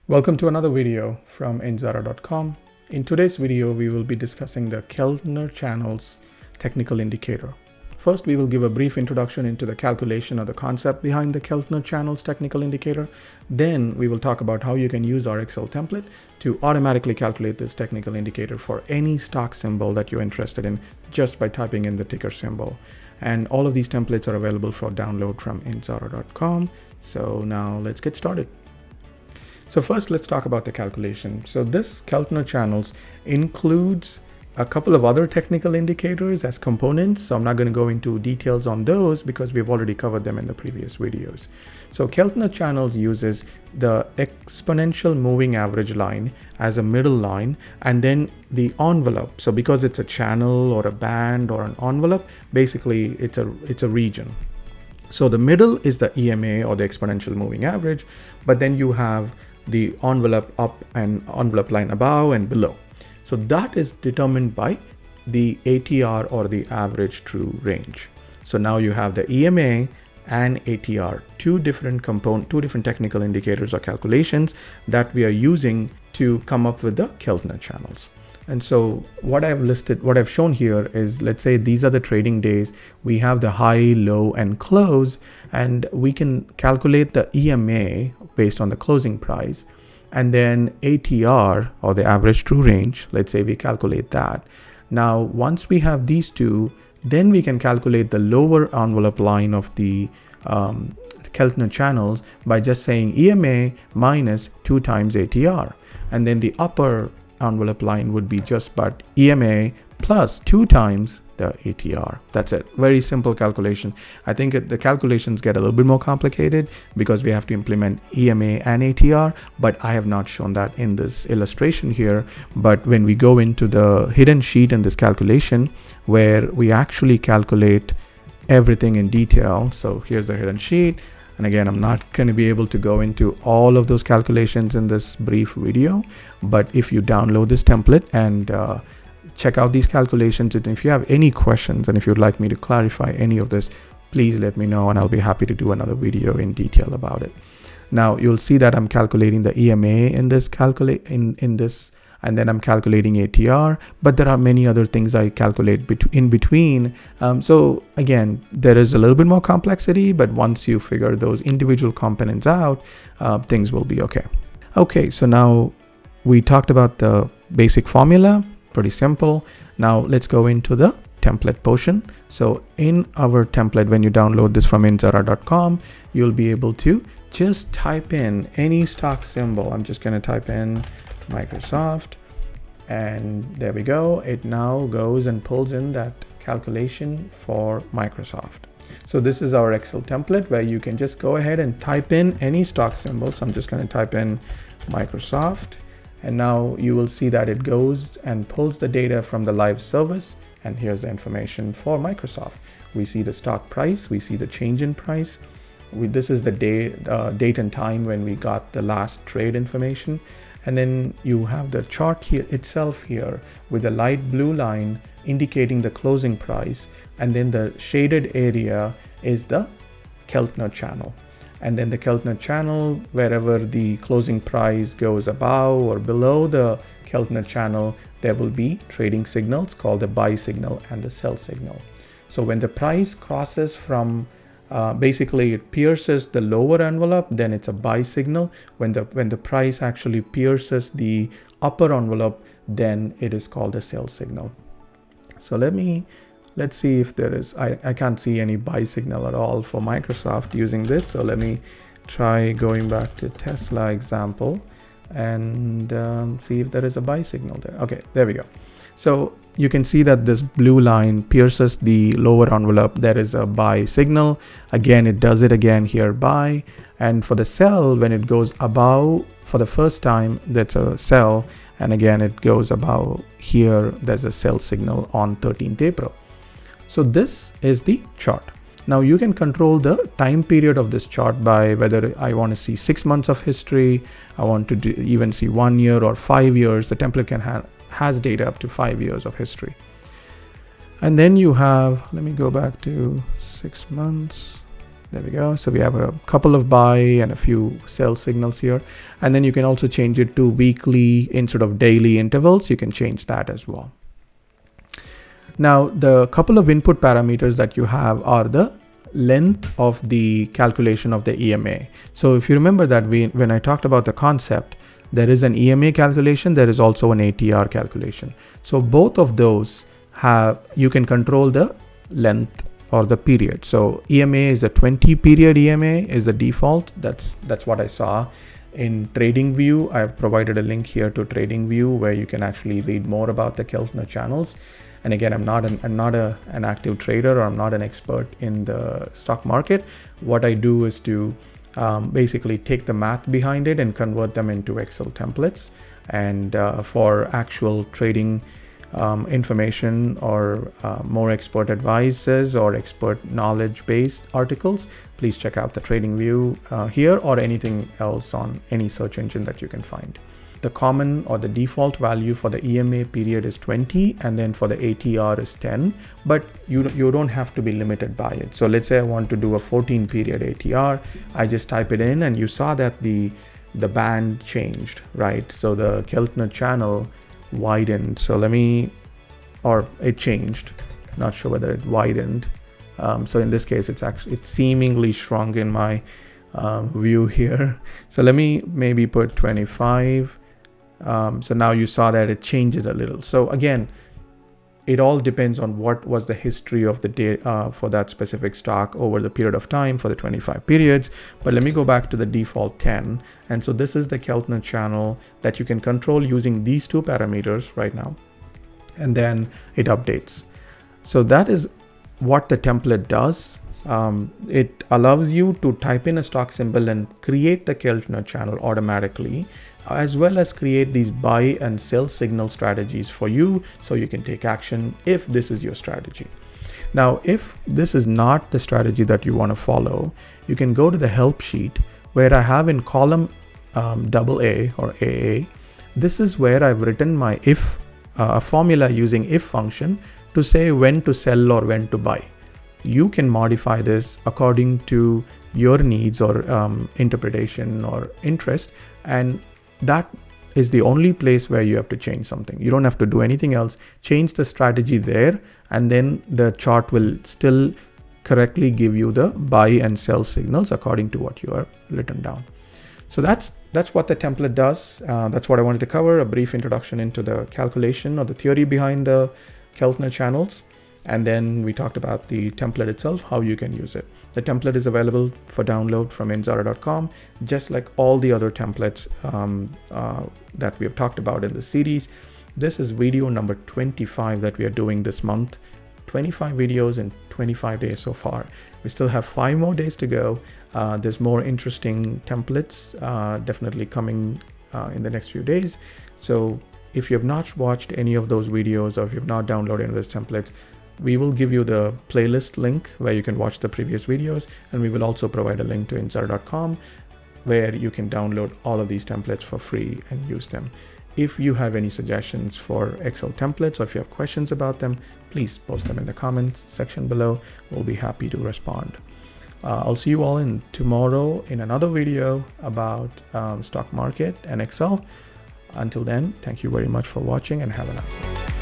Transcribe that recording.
Welcome to another video from Indzara.com. In today's video, we will be discussing the Keltner channels technical indicator. First, we will give a brief introduction into the calculation of the concept behind the Keltner channels technical indicator. Then we will talk about how you can use our Excel template to automatically calculate this technical indicator for any stock symbol that you're interested in just by typing in the ticker symbol. And all of these templates are available for download from Indzara.com. So now let's get started. So first, let's talk about the calculation. So this Keltner channels includes a couple of other technical indicators as components. So I'm not going to go into details on those because we've already covered them in the previous videos. So Keltner channels uses the exponential moving average line as a middle line, and then the envelope. So because it's a channel or a band or an envelope, basically it's a region. So the middle is the EMA or the exponential moving average, but then you have the envelope up and envelope line above and below. So that is determined by the ATR or the average true range. So now you have the EMA and ATR, two different technical indicators or calculations that we are using to come up with the Keltner channels. And so what I've shown here is, let's say these are the trading days. We have the high, low, and close, and we can calculate the EMA based on the closing price. And then ATR or the average true range, let's say we calculate that. Now, once we have these two, then we can calculate the lower envelope line of the Keltner channels by just saying EMA minus 2 times ATR. And then the upper envelope line would be just but EMA plus 2 times the ATR. That's it. Very simple calculation. I think the calculations get a little bit more complicated because we have to implement EMA and ATR, but I have not shown that in this illustration here. But when we go into the hidden sheet in this calculation where we actually calculate everything in detail. So here's the hidden sheet. And again, I'm not going to be able to go into all of those calculations in this brief video, but if you download this template and check out these calculations, and if you have any questions and if you'd like me to clarify any of this, please let me know and I'll be happy to do another video in detail about it. Now you'll see that I'm calculating the EMA in this and then I'm calculating ATR, but there are many other things I calculate in between. So again, there is a little bit more complexity, but once you figure those individual components out, things will be okay. Okay, so now we talked about the basic formula, pretty simple. Now let's go into the template portion. So in our template, when you download this from Indzara.com, you'll be able to just type in any stock symbol. I'm just going to type in Microsoft, and there we go. It now goes and pulls in that calculation for Microsoft. So this is our Excel template where you can just go ahead and type in any stock symbol. So I'm just going to type in Microsoft, and now you will see that it goes and pulls the data from the live service, and here's the information for Microsoft. We see the stock price, we see the change in price. This is the date and time when we got the last trade information. And then you have the chart here itself here with the light blue line indicating the closing price. And then the shaded area is the Keltner channel. And then the Keltner channel, wherever the closing price goes above or below the Keltner channel, there will be trading signals called the buy signal and the sell signal. So when the price crosses from basically it pierces the lower envelope, then it's a buy signal. When the price actually pierces the upper envelope, then it is called a sell signal. So let's see if there is, I can't see any buy signal at all for Microsoft using this. So let me try going back to Tesla example and see if there is a buy signal there. Okay, there we go. So you can see that this blue line pierces the lower envelope. There is a buy signal. Again, it does it again here, buy. And for the sell, when it goes above for the first time, that's a sell. And again, it goes above here, there's a sell signal on 13th April. So this is the chart. Now you can control the time period of this chart by whether I want to see 6 months of history, I want to even see 1 year or 5 years. The template has data up to 5 years of history. And then you have, let me go back to 6 months. There we go. So we have a couple of buy and a few sell signals here. And then you can also change it to weekly instead of daily intervals. You can change that as well. Now, the couple of input parameters that you have are the length of the calculation of the EMA. So if you remember that when I talked about the concept, there is an EMA calculation, there is also an ATR calculation. So both of those you can control the length or the period. So EMA is a 20 period EMA is the default. That's what I saw in TradingView. I've provided a link here to TradingView where you can actually read more about the Keltner channels. And again, I'm not an active trader, or I'm not an expert in the stock market. What I do is to basically take the math behind it and convert them into Excel templates. And for actual trading information or more expert advices or expert knowledge-based articles, please check out the TradingView here or anything else on any search engine that you can find. The common or the default value for the EMA period is 20, and then for the ATR is 10, but you don't have to be limited by it. So let's say I want to do a 14 period ATR. I just type it in and you saw that the band changed, right? So the Keltner channel widened. So it changed. Not sure whether it widened. So in this case, it's seemingly shrunk in my view here. So let me maybe put 25. So now you saw that it changes a little. So again, it all depends on what was the history of the day for that specific stock over the period of time for the 25 periods. But let me go back to the default 10. And so this is the Keltner channel that you can control using these two parameters right now. And then it updates. So that is what the template does. It allows you to type in a stock symbol and create the Keltner channel automatically, as well as create these buy and sell signal strategies for you so you can take action if this is your strategy. Now, if this is not the strategy that you want to follow, you can go to the help sheet where I have in column AA or AA. This is where I've written my if a formula using if function to say when to sell or when to buy. You can modify this according to your needs or interpretation or interest, and that is the only place where you have to change something. You don't have to do anything else. Change the strategy there, and then the chart will still correctly give you the buy and sell signals according to what you are written down. So that's what the template does. That's what I wanted to cover, a brief introduction into the calculation or the theory behind the Keltner channels. And then we talked about the template itself, how you can use it. The template is available for download from Indzara.com, just like all the other templates that we have talked about in the series. This is video number 25 that we are doing this month. 25 videos in 25 days so far. We still have 5 more days to go. There's more interesting templates definitely coming in the next few days. So if you have not watched any of those videos, or if you have not downloaded any of those templates, we will give you the playlist link where you can watch the previous videos, and we will also provide a link to Indzara.com where you can download all of these templates for free and use them. If you have any suggestions for Excel templates, or if you have questions about them, please post them in the comments section below. We'll be happy to respond. I'll see you all tomorrow in another video about stock market and Excel. Until then, thank you very much for watching and have a nice day.